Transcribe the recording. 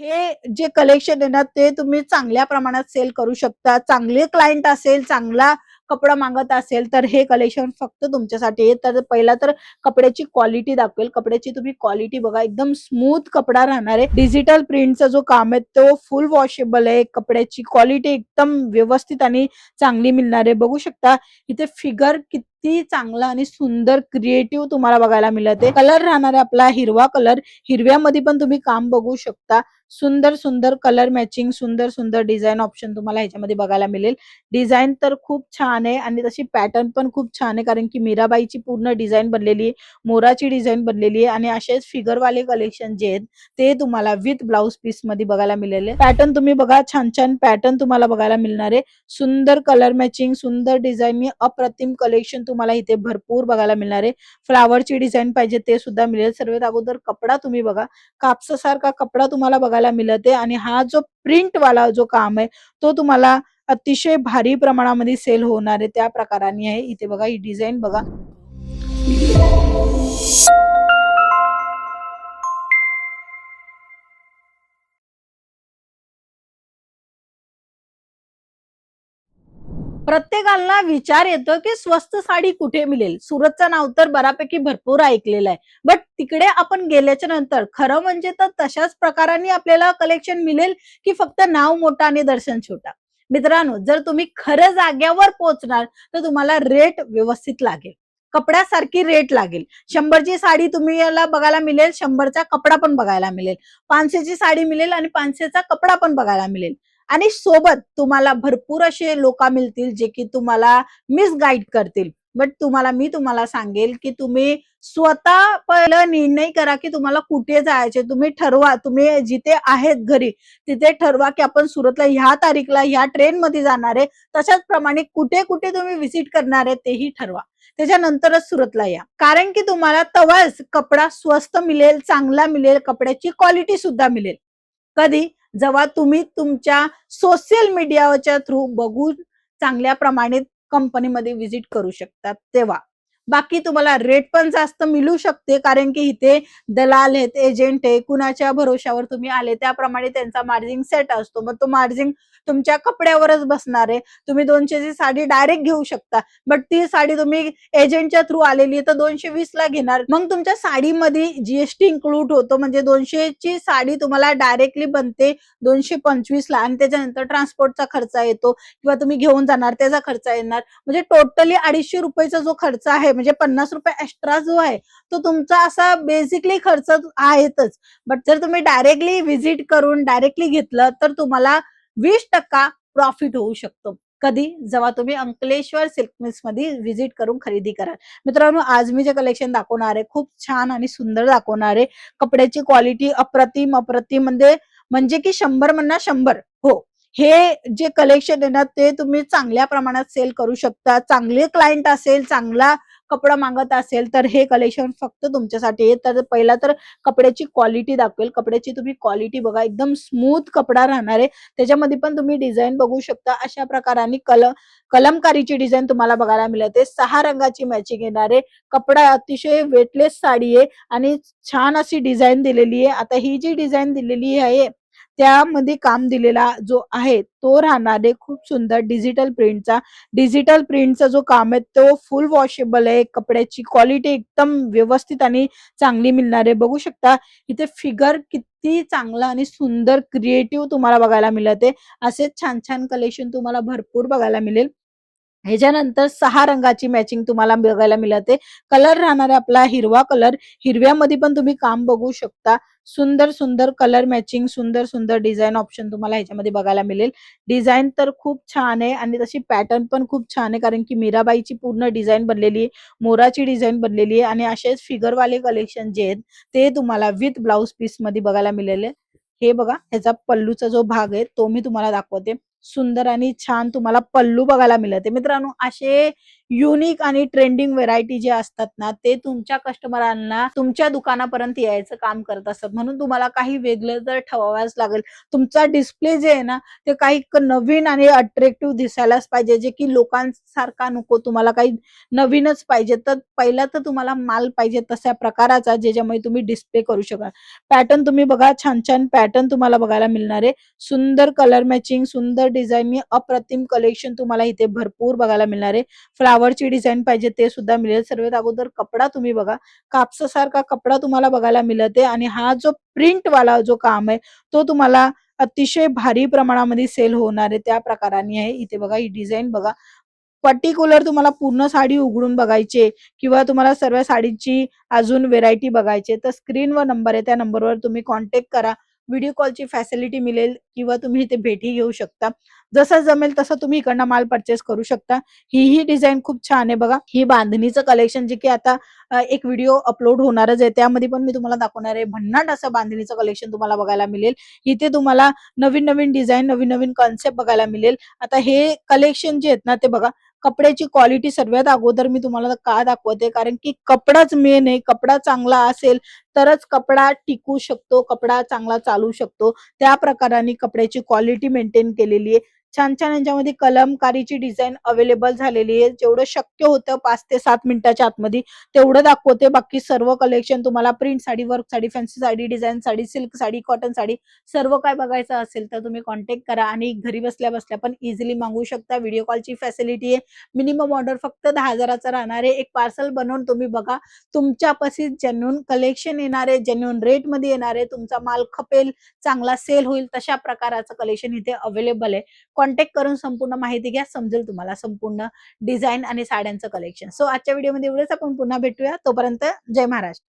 हे जे कलेक्शन आहे ना, ते तुम्ही चांगल्या प्रमाणात सेल करू शकता. चांगले क्लायंट असेल, चांगला कपडा मागत असेल, तर हे कलेक्शन फक्त तुमच्यासाठी आहे. तर पहिला तर कपड्याची क्वालिटी दाखवेल. कपड्याची तुम्ही क्वालिटी बघा, एकदम स्मूथ कपडा राहणार आहे. डिजिटल प्रिंटचा जो काम आहे, तो फुल वॉशेबल आहे. कपड्याची क्वालिटी एकदम व्यवस्थित आणि चांगली मिळणार आहे. बघू शकता इथे फिगर किती चांगला आणि सुंदर क्रिएटिव्ह तुम्हाला बघायला मिळत आहे. कलर राहणार आहे आपला हिरवा कलर. हिरव्यामध्ये पण तुम्ही काम बघू शकता. सुंदर सुंदर कलर मॅचिंग, सुंदर सुंदर डिझाईन ऑप्शन तुम्हाला ह्याच्यामध्ये बघायला मिळेल. डिझाईन तर खूप छान आहे आणि तशी पॅटर्न पण खूप छान आहे, कारण की मीराबाईची पूर्ण डिझाईन बनलेली आहे, मोराची डिझाईन बनलेली आहे आणि असेच फिगरवाले कलेक्शन जे आहेत ते तुम्हाला विथ ब्लाउज पीस मध्ये बघायला मिळेल. पॅटर्न तुम्ही बघा, छान छान पॅटर्न तुम्हाला बघायला मिळणार आहे. सुंदर कलर मॅचिंग, सुंदर डिझाईन, अप्रतिम कलेक्शन तुम्हाला इथे भरपूर बघायला मिळणार आहे. फ्लावरची डिझाईन पाहिजे ते सुद्धा मिळेल. सर्वात अगोदर कपडा तुम्ही बघा, कापसासारखा कपडा तुम्हाला बघायला मिळते आणि हा जो प्रिंट वाला जो काम आहे तो तुम्हाला अतिशय भारी प्रमाणामध्ये सेल होणार आहे त्या प्रकाराने आहे. इथे बघा ही डिझाईन बघा. प्रत्येकाला विचार येतो की स्वस्त साडी कुठे मिळेल. सुरतचं नाव तर बऱ्यापैकी भरपूर ऐकलेलं आहे, बट तिकडे आपण गेल्याच्या नंतर खरं म्हणजे तर तशाच प्रकाराने आपल्याला कलेक्शन मिळेल की फक्त नाव मोठं आणि दर्शन छोटा. मित्रांनो, जर तुम्ही खरं जाग्यावर पोहोचणार तर तुम्हाला रेट व्यवस्थित लागेल, कपड्यासारखी रेट लागेल. 100ची साडी तुम्ही याला बघायला मिळेल, 100चा कपडा पण बघायला मिळेल. 500ची साडी मिळेल आणि 500चा कपडा पण बघायला मिळेल. आणि सोबत तुम्हाला भरपूर असे लोक मिळतील जे की तुम्हाला मिसगाईड करतील. बट मी तुम्हाला सांगेल की तुम्ही स्वतः पहिलं निर्णय करा की तुम्हाला कुठे जायचे. तुम्ही ठरवा, तुम्ही जिथे आहेत घरी तिथे ठरवा की आपण सुरतला ह्या तारीखला ह्या ट्रेन मध्ये जाणार आहे. तशाच प्रमाणे कुठे कुठे तुम्ही व्हिजिट करणार आहे तेही ठरवा. त्याच्यानंतरच सुरतला या, कारण की तुम्हाला तवाच कपडा स्वस्त मिळेल, चांगला मिळेल, कपड्याची क्वालिटी सुद्धा मिळेल. कधी? जेव्हा तुम्ही तुमच्या सोशल मीडियाच्या थ्रू बघून चांगल्या प्रमाणे कंपनीमध्ये व्हिजिट करू शकतात तेव्हा. बाकी तुम्हाला रेट पण जास्त मिळू शकते, कारण की इथे दलाल आहेत, एजंट आहे, कुणाच्या भरोशावर तुम्ही आले त्याप्रमाणे त्यांचा मार्जिन सेट असतो. मग तो मार्जिन तुमच्या कपड्यावरच बसणार आहे. तुम्ही 200ची साडी डायरेक्ट घेऊ शकता, बट ती साडी तुम्ही एजंटच्या थ्रू आलेली तर 220 ला घेणार. मग तुमच्या साडीमध्ये जीएसटी इन्क्लूड होतो, म्हणजे 200ची साडी तुम्हाला डायरेक्टली बनते 225 ला आणि त्याच्यानंतर ट्रान्सपोर्टचा खर्च येतो किंवा तुम्ही घेऊन जाणार त्याचा खर्च येणार. म्हणजे टोटली 250 रुपयाचा जो खर्च आहे, म्हणजे 50 रुपये एक्स्ट्रा जो आहे तो तुमचा असा बेसिकली खर्च आहेतच. बट जर तुम्ही डायरेक्टली व्हिजिट करून डायरेक्टली घेतलं तर तुम्हाला 20% प्रॉफिट होऊ शकतो. कधी? जेव्हा तुम्ही अंकलेश्वर सिल्क मिल्स मध्ये व्हिजिट करून खरेदी कराल. मित्रांनो, आज मी जे कलेक्शन दाखवणार आहे खूप छान आणि सुंदर दाखवणार आहे. कपड्याची क्वालिटी अप्रतिम अप्रतिम, म्हणजे की 100 म्हणा 100. हो, हे जे कलेक्शन आहे ना ते तुम्ही चांगल्या प्रमाणात सेल करू शकता. चांगले क्लायंट असेल, चांगला कपडा मागत असेल, तर हे कलेक्शन फक्त तुमच्यासाठी आहे. तर पहिला तर कपड्याची क्वालिटी दाखवेल. कपड्याची तुम्ही क्वालिटी बघा, एकदम स्मूथ कपडा राहणार आहे. त्याच्यामध्ये पण तुम्ही डिझाईन बघू शकता. अशा प्रकाराने कलमकारीची डिझाईन तुम्हाला बघायला मिळते. 6 रंगाची मॅचिंग येणार आहे. कपडा अतिशय वेटलेस साडी आहे आणि छान अशी डिझाईन दिलेली आहे. आता ही जी डिझाईन दिलेली आहे त्यामध्ये काम दिलेला जो आहे तो राहणार आहे खूप सुंदर डिजिटल प्रिंटचा. डिजिटल प्रिंटचा जो काम आहे तो फुल वॉशेबल आहे. कपड्याची क्वालिटी एकदम व्यवस्थित आणि चांगली मिळणार आहे. बघू शकता इथे फिगर किती चांगला आणि सुंदर क्रिएटिव्ह तुम्हाला बघायला मिळते. असेच छान छान कलेक्शन तुम्हाला भरपूर बघायला मिळेल. ह्याच्यानंतर 6 रंगाची मॅचिंग तुम्हाला बघायला मिळते. कलर राहणार आहे आपला हिरवा कलर. हिरव्यामध्ये पण तुम्ही काम बघू शकता. सुंदर सुंदर कलर मॅचिंग, सुंदर सुंदर डिझाईन ऑप्शन तुम्हाला ह्याच्यामध्ये बघायला मिळेल. डिझाईन तर खूप छान आहे आणि तशी पॅटर्न पण खूप छान आहे, कारण की मीराबाईची पूर्ण डिझाईन बनलेली आहे, मोराची डिझाईन बनलेली आहे आणि असेच फिगरवाले कलेक्शन जे आहेत ते तुम्हाला विथ ब्लाउज पीस मध्ये बघायला मिळेल. हे बघा, ह्याचा पल्लूचा जो भाग आहे तो मी तुम्हाला दाखवते. सुंदर आणि छान तुम्हाला पल्लू बघायला मिळते. मित्रांनो, असे युनिक आणि ट्रेंडिंग व्हेरायटी जे असतात ना, ते तुमच्या कस्टमरांना तुमच्या दुकानापर्यंत यायचं काम करत असतात. म्हणून तुम्हाला काही वेगळं तर ठेवावंच लागेल. तुमचा डिस्प्ले जे आहे ना, ते काही नवीन आणि अट्रॅक्टिव्ह दिसायलाच पाहिजे, जे की लोकांसारखा नको. तुम्हाला काही नवीनच पाहिजे. तर पहिला तर तुम्हाला माल पाहिजे तशा प्रकाराचा, ज्याच्यामुळे तुम्ही डिस्प्ले करू शकाल. पॅटर्न तुम्ही बघा, छान-छान पॅटर्न तुम्हाला बघायला मिळणार आहे. सुंदर कलर मॅचिंग, सुंदर डिझाईन, अप्रतिम कलेक्शन तुम्हाला इथे भरपूर बघायला मिळणार आहे. फ्लॉवरची डिझाईन पाहिजे ते सुद्धा मिळेल. सर्वात अगोदर कपडा तुम्ही बघा. कापसासारखा कपडा तुम्हाला बघायला मिळत आहे आणि हा जो प्रिंटवाला जो काम आहे, तो तुम्हाला अतिशय भारी प्रमाणामध्ये सेल होणार आहे, त्या प्रकाराने आहे. इथे बघा ही डिझाईन बघा. पर्टिक्युलर तुम्हाला पूर्ण साडी उघडून बघायची किंवा तुम्हाला सर्व साडीची अजून व्हेरायटी बघायची तर स्क्रीनवर नंबर आहे, त्या नंबरवर तुम्ही कॉन्टॅक्ट करा. व्हिडिओ कॉलची फॅसिलिटी मिळेल किंवा तुम्ही इथे भेटी घेऊ शकता. जसं जमेल तसं तुम्ही इकडनं माल परचेस करू शकता. ही डिझाईन खूप छान आहे बघा. ही बांधणीचं कलेक्शन जे की आता एक व्हिडिओ अपलोड होणारच आहे. त्यामध्ये पण मी तुम्हाला दाखवणार आहे. भन्नाट असं बांधणीचं कलेक्शन तुम्हाला बघायला मिळेल. इथे तुम्हाला नवीन-नवीन डिझाईन, नवीन-नवीन कन्सेप्ट बघायला मिळेल. आता हे कलेक्शन जे आहेत ना, ते बघा कपड्याची क्वालिटी सर्वात अगोदर मी तुम्हाला का दाखवते, कारण की कपडाच मेन आहे. कपडा चांगला असेल तरच कपडा टिकू शकतो, कपडा चांगला चालू शकतो. त्या प्रकाराने कपड्याची क्वालिटी मेंटेन केलेली आहे. छान-छान यांच्यामध्ये कलमकारीची डिझाईन अवेलेबल झालेली आहे. जेवढं शक्य होतं 5 ते 7 मिनिटाच्या आतमध्ये तेवढं दाखवते. बाकी सर्व कलेक्शन तुम्हाला print sari, work sari, fancy sari, design sari, silk sari, cotton sari सर्व काय बघायचं असेल तर तुम्ही कॉन्टॅक्ट करा आणि घरी बसल्या-बसल्या पण इझिली मागवू शकता. व्हिडिओ कॉलची फॅसिलिटी आहे. मिनिमम ऑर्डर फक्त 10,000चा राहणार आहे. एक पार्सल बनवून तुम्ही बघा. तुमच्यापाशी जेन्युइन कलेक्शन येणार आहे, जेन्युइन रेटमध्ये येणार आहे. तुमचा माल खपेल, चांगला सेल होईल तशा प्रकाराचं कलेक्शन इथे अवेलेबल आहे. कॉन्टॅक्ट करून संपूर्ण माहिती घ्या. समजेल तुम्हाला संपूर्ण डिझाइन आणि साड्यांचं कलेक्शन. सो आजच्या व्हिडिओमध्ये एवढंच. आपण पुन्हा भेटूया. तोपर्यंत जय महाराष्ट्र.